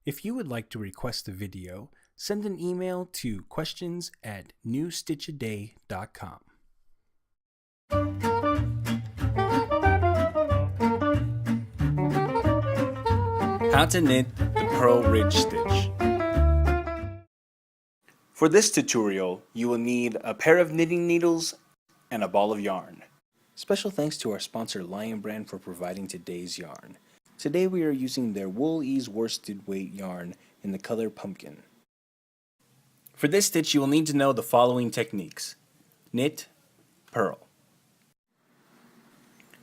If you would like to request a video, send an email to questions@newstitchaday.com. How to knit the Purl Ridge stitch. For this tutorial, you will need a pair of knitting needles and a ball of yarn. Special thanks to our sponsor Lion Brand for providing today's yarn. Today we are using their Wool Ease worsted weight yarn in the color pumpkin. For this stitch you will need to know the following techniques: knit, purl.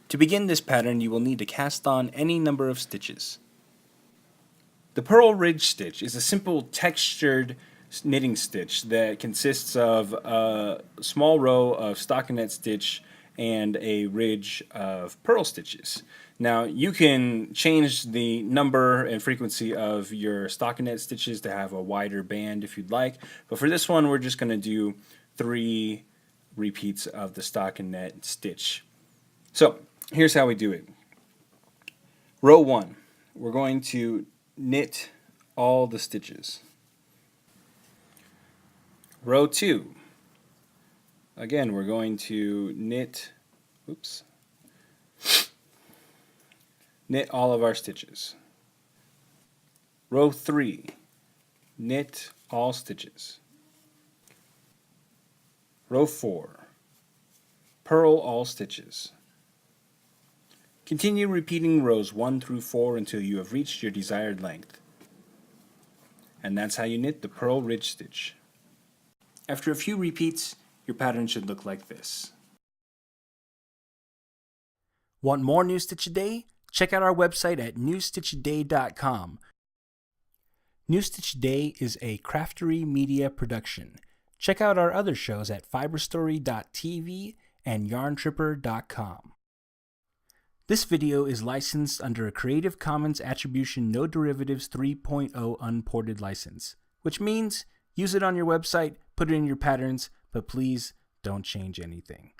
To begin this pattern you will need to cast on any number of stitches. The Purl Ridge stitch is a simple textured knitting stitch that consists of a small row of stockinette stitch and a ridge of purl stitches. Now you can change the number and frequency of your stockinette stitches to have a wider band if you'd like, but for this one we're just going to do 3 repeats of the stockinette stitch. So here's how we do it. Row 1, we're going to knit all the stitches. Row 2, again we're going to knit all of our stitches. Row 3, knit all stitches. Row 4, purl all stitches. Continue repeating rows 1 through 4 until you have reached your desired length. And that's how you knit the Purl Ridge stitch. After a few repeats, your pattern should look like this. Want more New Stitch a Day? Check out our website at newstitchaday.com. New Stitch a Day is a Craftery Media production. Check out our other shows at fiberstory.tv and yarntripper.com. This video is licensed under a Creative Commons Attribution No Derivatives 3.0 unported license, which means use it on your website, put it in your patterns, but please don't change anything.